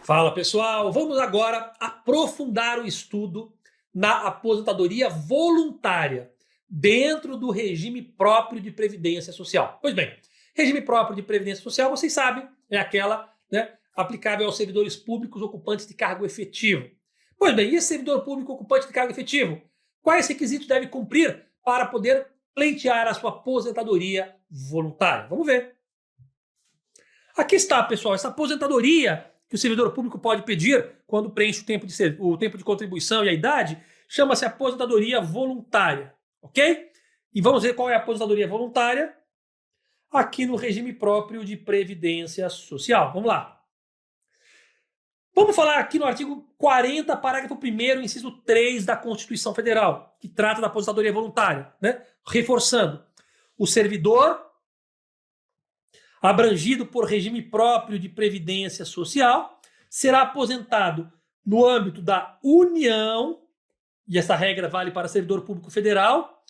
Fala pessoal, vamos agora aprofundar o estudo na aposentadoria voluntária dentro do regime próprio de previdência social. Pois bem, regime próprio de previdência social, vocês sabem, é aquela, né, aplicável aos servidores públicos ocupantes de cargo efetivo. Pois bem, e esse servidor público ocupante de cargo efetivo, quais requisitos deve cumprir para poder pleitear a sua aposentadoria voluntária? Vamos ver. Aqui está, pessoal, essa aposentadoria que o servidor público pode pedir quando preenche o tempo de contribuição e a idade, chama-se aposentadoria voluntária, ok? E vamos ver qual é a aposentadoria voluntária aqui no regime próprio de previdência social. Vamos lá. Vamos falar aqui no artigo 40, parágrafo 1º, inciso 3 da Constituição Federal, que trata da aposentadoria voluntária, né? Reforçando, o servidor abrangido por regime próprio de previdência social, será aposentado no âmbito da União, e essa regra vale para servidor público federal,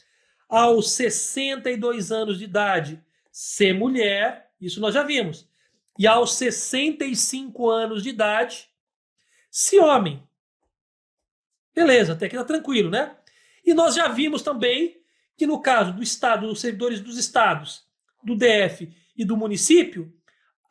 aos 62 anos de idade, se mulher, isso nós já vimos, e aos 65 anos de idade, se homem. Beleza, até aqui tá tranquilo, né? E nós já vimos também que no caso do Estado, dos servidores dos estados, do DF e do município,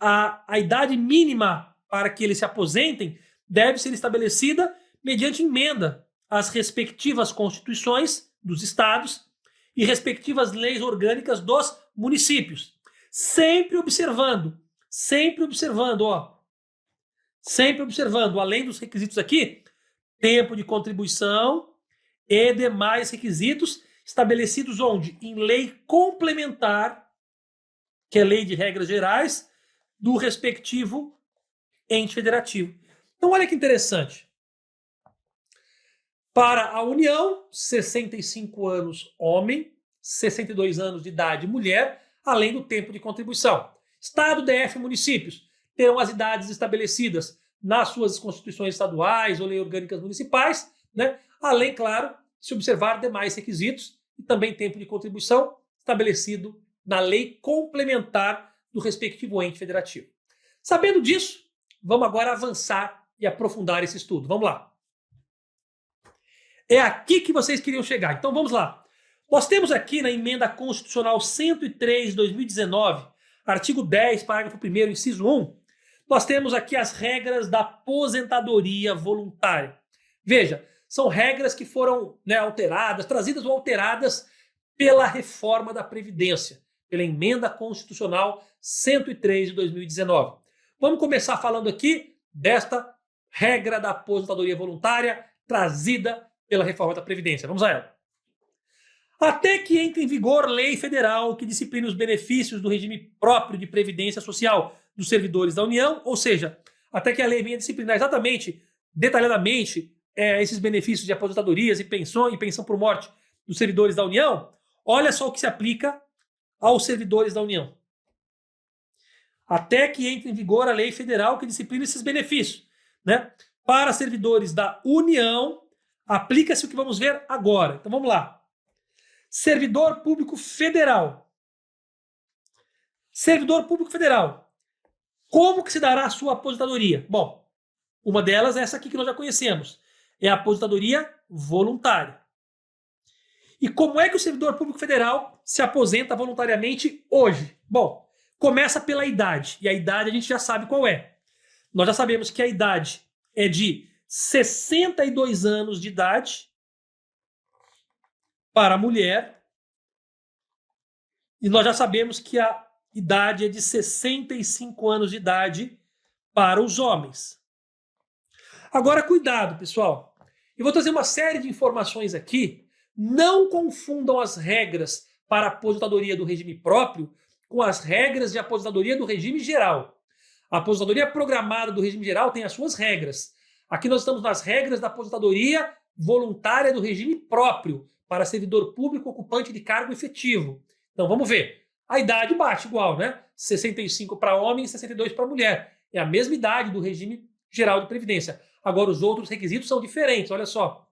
a idade mínima para que eles se aposentem deve ser estabelecida mediante emenda às respectivas constituições dos estados e respectivas leis orgânicas dos municípios. Sempre observando, além dos requisitos aqui, tempo de contribuição e demais requisitos estabelecidos onde? Em lei complementar, que é lei de regras gerais, do respectivo ente federativo. Então, olha que interessante. Para a União, 65 anos homem, 62 anos de idade mulher, além do tempo de contribuição. Estado, DF e municípios terão as idades estabelecidas nas suas constituições estaduais ou leis orgânicas municipais, né? Além, claro, de se observar demais requisitos e também tempo de contribuição estabelecido na lei complementar do respectivo ente federativo. Sabendo disso, vamos agora avançar e aprofundar esse estudo. Vamos lá. É aqui que vocês queriam chegar. Então vamos lá. Nós temos aqui na emenda constitucional 103 de 2019, artigo 10, parágrafo 1º, inciso 1, nós temos aqui as regras da aposentadoria voluntária. Veja, são regras que foram, né, alteradas, trazidas ou alteradas pela reforma da Previdência, pela emenda constitucional 103 de 2019. Vamos começar falando aqui desta regra da aposentadoria voluntária trazida pela reforma da Previdência. Vamos a ela. Até que entre em vigor lei federal que discipline os benefícios do regime próprio de previdência social dos servidores da União, ou seja, até que a lei venha disciplinar exatamente, detalhadamente, esses benefícios de aposentadorias e pensão por morte dos servidores da União, olha só o que se aplica aos servidores da União. Até que entre em vigor a lei federal que disciplina esses benefícios, né? Para servidores da União, aplica-se o que vamos ver agora. Então vamos lá. Servidor público federal. Servidor público federal. Como que se dará a sua aposentadoria? Bom, uma delas é essa aqui que nós já conhecemos. É a aposentadoria voluntária. E como é que o servidor público federal se aposenta voluntariamente hoje? Bom, começa pela idade. E a idade a gente já sabe qual é. Nós já sabemos que a idade é de 62 anos de idade para a mulher. E nós já sabemos que a idade é de 65 anos de idade para os homens. Agora, cuidado, pessoal. Eu vou trazer uma série de informações aqui. Não confundam as regras para a aposentadoria do regime próprio com as regras de aposentadoria do regime geral. A aposentadoria programada do regime geral tem as suas regras. Aqui nós estamos nas regras da aposentadoria voluntária do regime próprio para servidor público ocupante de cargo efetivo. Então vamos ver. A idade bate igual, né? 65 para homem e 62 para mulher. É a mesma idade do regime geral de previdência. Agora os outros requisitos são diferentes, olha só.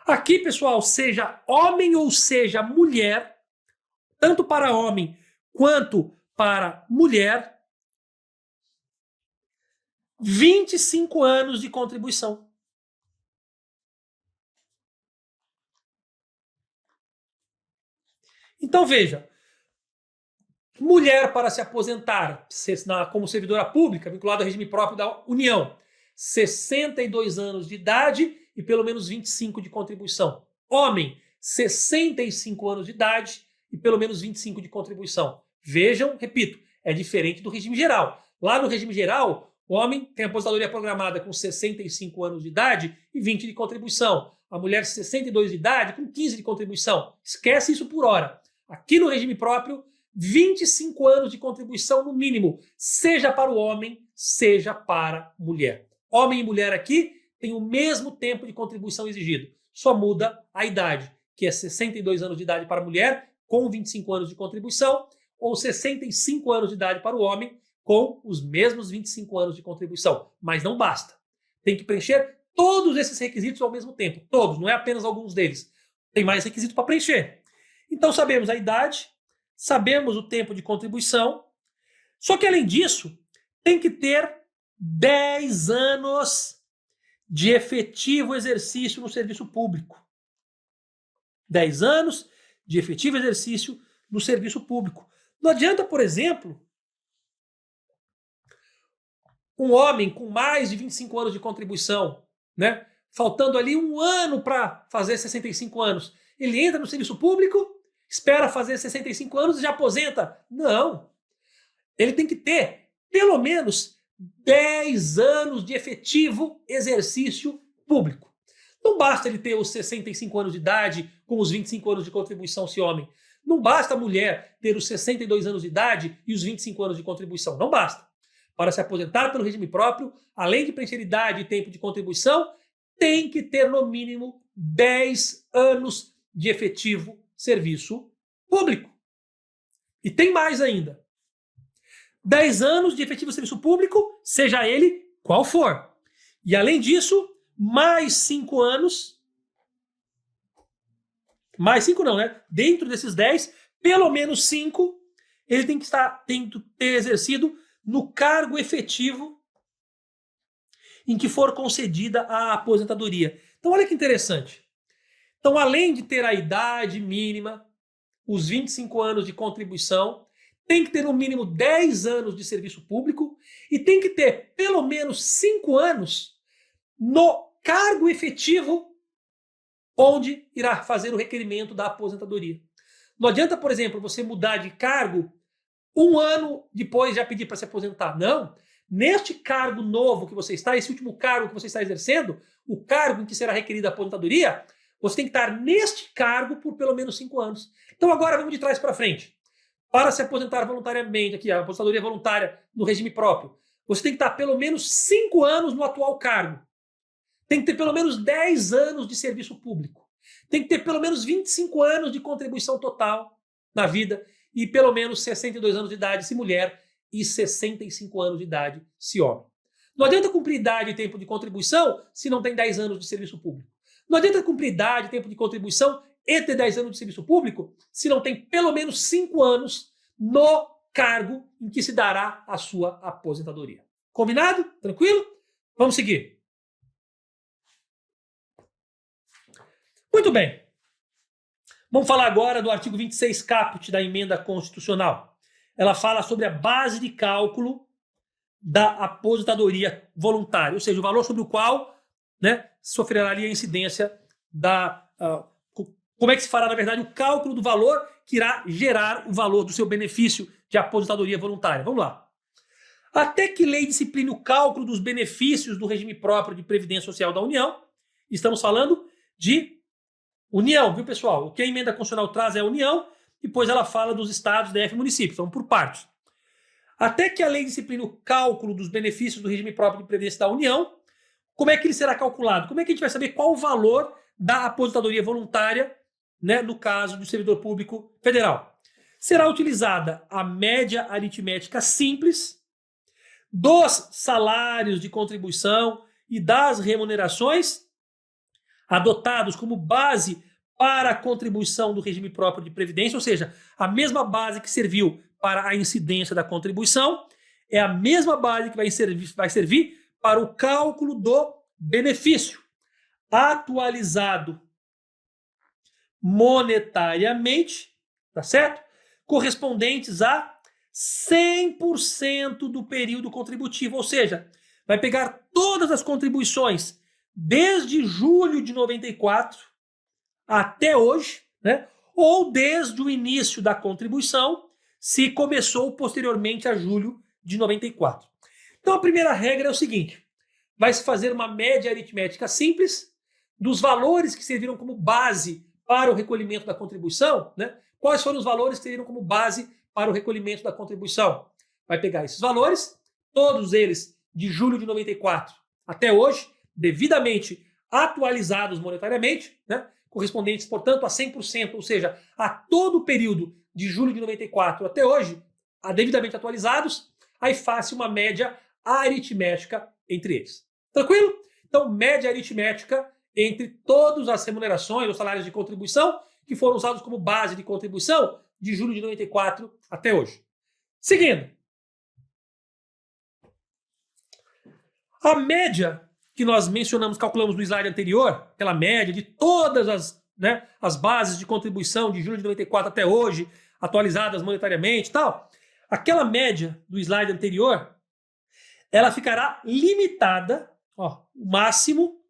Aqui, pessoal, seja homem ou seja mulher, tanto para homem quanto para mulher, 25 anos de contribuição. Então veja, mulher para se aposentar como servidora pública, vinculada ao regime próprio da União, 62 anos de idade e pelo menos 25 de contribuição. Homem, 65 anos de idade e pelo menos 25 de contribuição. Vejam, repito, é diferente do regime geral. Lá no regime geral, o homem tem a aposentadoria programada com 65 anos de idade e 20 de contribuição. A mulher, 62 de idade com 15 de contribuição. Esquece isso por hora. Aqui no regime próprio, 25 anos de contribuição no mínimo, seja para o homem, seja para a mulher. Homem e mulher aqui têm o mesmo tempo de contribuição exigido, só muda a idade, que é 62 anos de idade para a mulher, com 25 anos de contribuição, ou 65 anos de idade para o homem, com os mesmos 25 anos de contribuição. Mas não basta. Tem que preencher todos esses requisitos ao mesmo tempo. Todos, não é apenas alguns deles. Tem mais requisitos para preencher. Então sabemos a idade, sabemos o tempo de contribuição, só que além disso, tem que ter 10 anos de efetivo exercício no serviço público. 10 anos de efetivo exercício no serviço público. Não adianta, por exemplo, um homem com mais de 25 anos de contribuição, né, faltando ali um ano para fazer 65 anos, ele entra no serviço público, espera fazer 65 anos e já aposenta. Não. Ele tem que ter pelo menos 10 anos de efetivo exercício público. Não basta ele ter os 65 anos de idade com os 25 anos de contribuição se homem. Não basta a mulher ter os 62 anos de idade e os 25 anos de contribuição. Não basta. Para se aposentar pelo regime próprio, além de preencher idade e tempo de contribuição, tem que ter no mínimo 10 anos de efetivo serviço público. E tem mais ainda. 10 anos de efetivo serviço público, seja ele qual for. E além disso, mais 5 anos. Mais 5 não, né? Dentro desses 10, pelo menos 5, ele tem que ter exercido no cargo efetivo em que for concedida a aposentadoria. Então, olha que interessante. Então, além de ter a idade mínima, os 25 anos de contribuição, tem que ter no mínimo 10 anos de serviço público e tem que ter pelo menos 5 anos no cargo efetivo onde irá fazer o requerimento da aposentadoria. Não adianta, por exemplo, você mudar de cargo um ano depois já pedir para se aposentar. Não. Neste cargo novo que você está, esse último cargo que você está exercendo, o cargo em que será requerida a aposentadoria, você tem que estar neste cargo por pelo menos 5 anos. Então agora vamos de trás para frente. Para se aposentar voluntariamente, aqui, a aposentadoria voluntária no regime próprio, você tem que estar pelo menos 5 anos no atual cargo. Tem que ter pelo menos 10 anos de serviço público. Tem que ter pelo menos 25 anos de contribuição total na vida e pelo menos 62 anos de idade se mulher e 65 anos de idade se homem. Não adianta cumprir idade e tempo de contribuição se não tem 10 anos de serviço público. Não adianta cumprir idade e tempo de contribuição e ter 10 anos de serviço público se não tem pelo menos 5 anos no cargo em que se dará a sua aposentadoria. Combinado? Tranquilo? Vamos seguir. Muito bem. Vamos falar agora do artigo 26 caput da emenda constitucional. Ela fala sobre a base de cálculo da aposentadoria voluntária, ou seja, o valor sobre o qual, né, sofrerá ali a incidência da... como é que se fará, na verdade, o cálculo do valor que irá gerar o valor do seu benefício de aposentadoria voluntária. Vamos lá. Até que lei discipline o cálculo dos benefícios do regime próprio de Previdência Social da União, estamos falando de União, viu, pessoal? O que a emenda constitucional traz é a União, depois ela fala dos estados, DF e municípios, então por partes. Até que a lei discipline o cálculo dos benefícios do regime próprio de Previdência da União, como é que ele será calculado? Como é que a gente vai saber qual o valor da aposentadoria voluntária, né, no caso do servidor público federal? Será utilizada a média aritmética simples dos salários de contribuição e das remunerações adotados como base para a contribuição do regime próprio de previdência, ou seja, a mesma base que serviu para a incidência da contribuição é a mesma base que vai servir para o cálculo do benefício, atualizado monetariamente, tá certo? Correspondentes a 100% do período contributivo, ou seja, vai pegar todas as contribuições desde julho de 94 até hoje, né? Ou desde o início da contribuição, se começou posteriormente a julho de 94. Então a primeira regra é o seguinte: vai se fazer uma média aritmética simples dos valores que serviram como base para o recolhimento da contribuição, né? Quais foram os valores que serviram como base para o recolhimento da contribuição? Vai pegar esses valores, todos eles de julho de 94 até hoje, devidamente atualizados monetariamente, né? Correspondentes, portanto, a 100%, ou seja, a todo o período de julho de 94 até hoje, devidamente atualizados, aí faz uma média aritmética entre eles. Tranquilo? Então, média aritmética entre todas as remunerações ou salários de contribuição que foram usados como base de contribuição de julho de 94 até hoje. Seguindo. A média que nós mencionamos, calculamos no slide anterior, aquela média de todas as bases de contribuição de julho de 94 até hoje, atualizadas monetariamente e tal, aquela média do slide anterior, ela ficará limitada, ó, o máximo,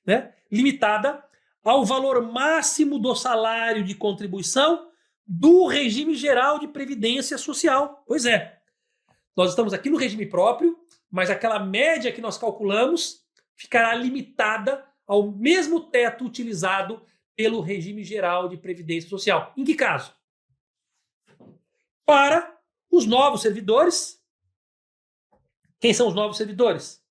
né, limitada ao valor máximo do salário de contribuição do regime geral de previdência social. Pois é, nós estamos aqui no regime próprio, mas aquela média que nós calculamos ficará limitada ao mesmo teto utilizado pelo regime geral de previdência social. Em que caso? Para os novos servidores. Quem são os novos servidores?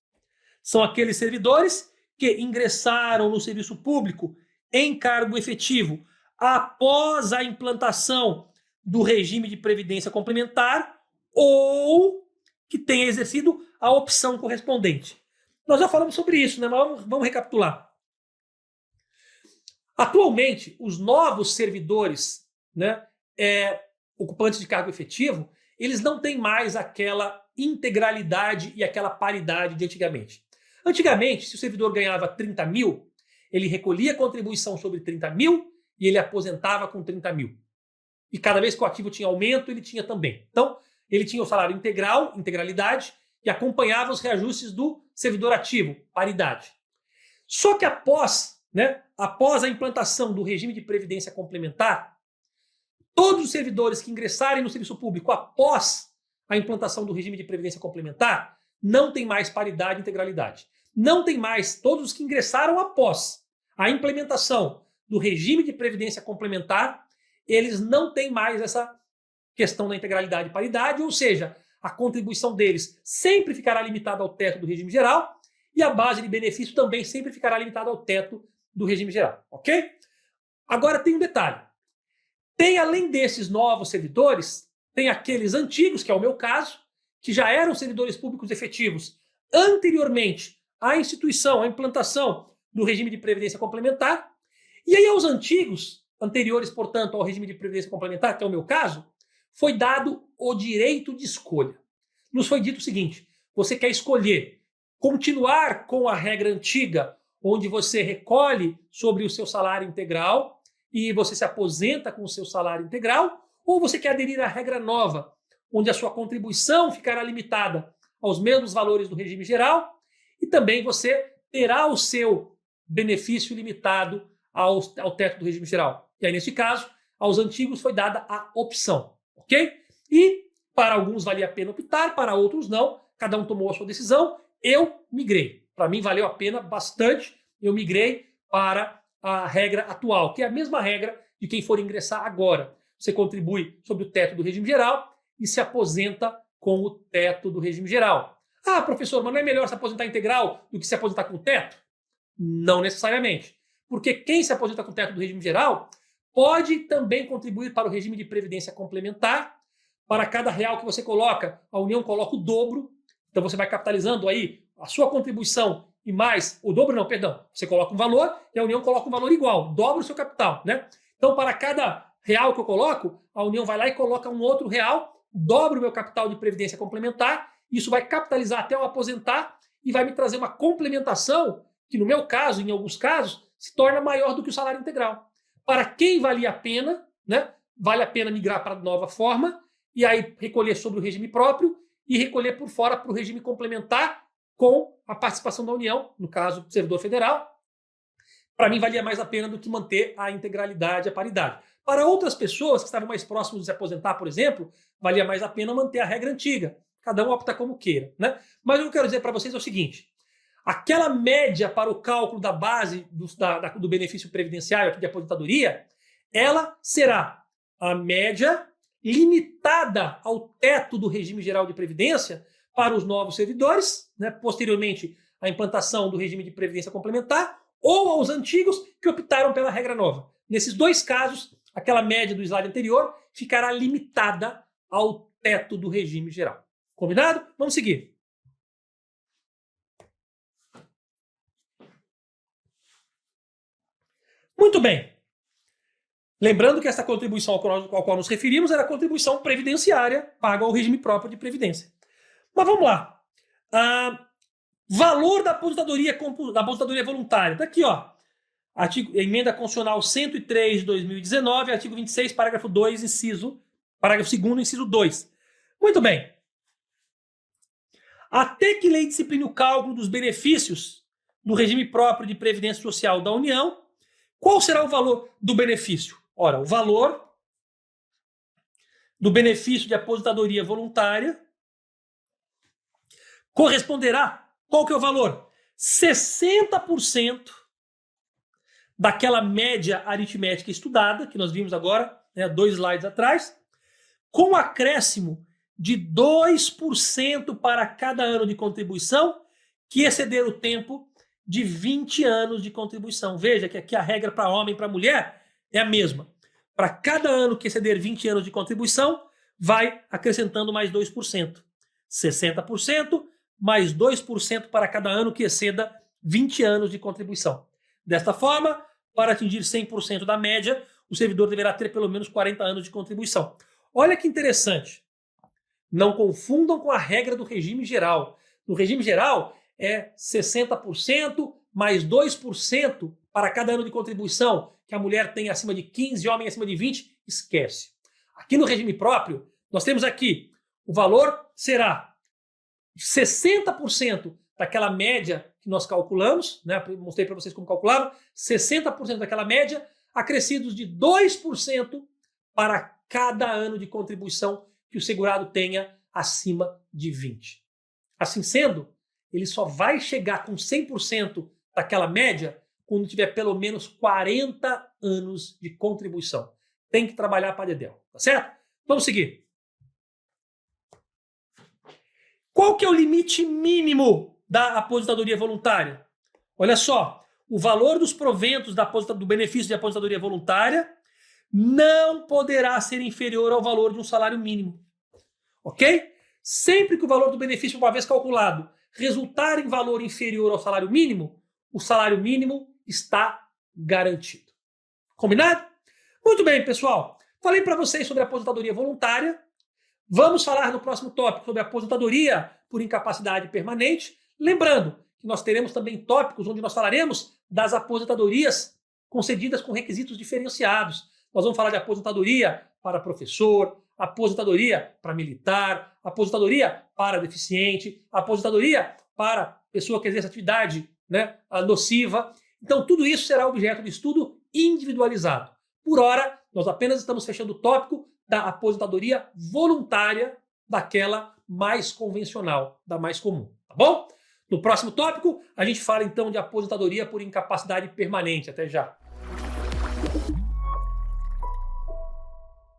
São aqueles servidores que ingressaram no serviço público em cargo efetivo após a implantação do regime de previdência complementar ou que tenha exercido a opção correspondente. Nós já falamos sobre isso, né? Mas vamos recapitular. Atualmente, os novos servidores, né, ocupantes de cargo efetivo, eles não têm mais aquela integralidade e aquela paridade de antigamente. Antigamente, se o servidor ganhava 30 mil, ele recolhia contribuição sobre 30 mil e ele aposentava com 30 mil. E cada vez que o ativo tinha aumento, ele tinha também. Então, ele tinha o salário integral, integralidade, e acompanhava os reajustes do servidor ativo, paridade. Só que após a implantação do regime de previdência complementar, todos os servidores que ingressarem no serviço público após a implantação do regime de previdência complementar não tem mais paridade e integralidade. Não tem mais todos os que ingressaram após a implementação do regime de previdência complementar, eles não têm mais essa questão da integralidade e paridade, ou seja, a contribuição deles sempre ficará limitada ao teto do regime geral e a base de benefício também sempre ficará limitada ao teto do regime geral, ok? Agora tem um detalhe. Tem, além desses novos servidores, tem aqueles antigos, que é o meu caso, que já eram servidores públicos efetivos anteriormente à instituição, à implantação do regime de previdência complementar. E aí aos antigos, anteriores, portanto, ao regime de previdência complementar, que é o meu caso, foi dado o direito de escolha. Nos foi dito o seguinte: você quer escolher continuar com a regra antiga, onde você recolhe sobre o seu salário integral e você se aposenta com o seu salário integral, ou você quer aderir à regra nova, onde a sua contribuição ficará limitada aos mesmos valores do regime geral e também você terá o seu benefício limitado ao teto do regime geral. E aí, nesse caso, aos antigos foi dada a opção, ok? E para alguns valia a pena optar, para outros não, cada um tomou a sua decisão. Eu migrei. Para mim valeu a pena bastante, eu migrei para a regra atual, que é a mesma regra de quem for ingressar agora. Você contribui sobre o teto do regime geral e se aposenta com o teto do regime geral. Ah, professor, mas não é melhor se aposentar integral do que se aposentar com o teto? Não necessariamente. Porque quem se aposenta com o teto do regime geral pode também contribuir para o regime de previdência complementar. Para cada real que você coloca, a União coloca o dobro. Então você vai capitalizando aí a sua contribuição e mais, o dobro não, perdão. Você coloca um valor e a União coloca um valor igual, dobra o seu capital, né? Então para cada real que eu coloco, a União vai lá e coloca um outro real, dobra o meu capital de previdência complementar, isso vai capitalizar até eu aposentar e vai me trazer uma complementação que, no meu caso, em alguns casos, se torna maior do que o salário integral. Para quem valia a pena, né, vale a pena migrar para a nova forma e aí recolher sobre o regime próprio e recolher por fora para o regime complementar com a participação da União, no caso, do servidor federal. Para mim, valia mais a pena do que manter a integralidade, a paridade. Para outras pessoas que estavam mais próximas de se aposentar, por exemplo, valia mais a pena manter a regra antiga. Cada um opta como queira, né? Mas o que eu quero dizer para vocês é o seguinte: aquela média para o cálculo da base do benefício previdenciário aqui de aposentadoria, ela será a média limitada ao teto do regime geral de previdência para os novos servidores, né? Posteriormente à implantação do regime de previdência complementar, ou aos antigos que optaram pela regra nova. Nesses dois casos, aquela média do slide anterior ficará limitada ao teto do regime geral. Combinado? Vamos seguir. Muito bem. Lembrando que essa contribuição ao qual nos referimos era a contribuição previdenciária paga ao regime próprio de previdência. Mas vamos lá. Valor da aposentadoria voluntária. Está aqui, ó. Emenda Constitucional 103 de 2019, artigo 26, parágrafo 2, parágrafo 2º, inciso 2. Muito bem. Até que lei discipline o cálculo dos benefícios do regime próprio de previdência social da União, qual será o valor do benefício? Ora, o valor do benefício de aposentadoria voluntária corresponderá. Qual que é o valor? 60% daquela média aritmética estudada, que nós vimos agora, né, 2 slides atrás, com acréscimo de 2% para cada ano de contribuição que exceder o tempo de 20 anos de contribuição. Veja que aqui a regra para homem e para mulher é a mesma. Para cada ano que exceder 20 anos de contribuição, vai acrescentando mais 2%. 60% mais 2% para cada ano que exceda 20 anos de contribuição. Desta forma, para atingir 100% da média, o servidor deverá ter pelo menos 40 anos de contribuição. Olha que interessante. Não confundam com a regra do regime geral. No regime geral, é 60% mais 2% para cada ano de contribuição que a mulher tem acima de 15 e homem acima de 20, esquece. Aqui no regime próprio, nós temos aqui, o valor será 60% daquela média que nós calculamos, né? Mostrei para vocês como calculava, 60% daquela média, acrescidos de 2% para cada ano de contribuição que o segurado tenha acima de 20. Assim sendo, ele só vai chegar com 100% daquela média quando tiver pelo menos 40 anos de contribuição. Tem que trabalhar para dedéu, tá certo? Vamos seguir. Qual que é o limite mínimo da aposentadoria voluntária? Olha só, o valor dos proventos do benefício de aposentadoria voluntária não poderá ser inferior ao valor de um salário mínimo. Ok? Sempre que o valor do benefício, uma vez calculado, resultar em valor inferior ao salário mínimo, o salário mínimo está garantido. Combinado? Muito bem, pessoal. Falei para vocês sobre a aposentadoria voluntária. Vamos falar no próximo tópico sobre a aposentadoria por incapacidade permanente. Lembrando que nós teremos também tópicos onde nós falaremos das aposentadorias concedidas com requisitos diferenciados. Nós vamos falar de aposentadoria para professor, aposentadoria para militar, aposentadoria para deficiente, aposentadoria para pessoa que exerce atividade, né, nociva. Então, tudo isso será objeto de estudo individualizado. Por hora, nós apenas estamos fechando o tópico da aposentadoria voluntária, daquela mais convencional, da mais comum, tá bom? No próximo tópico, a gente fala então de aposentadoria por incapacidade permanente. Até já!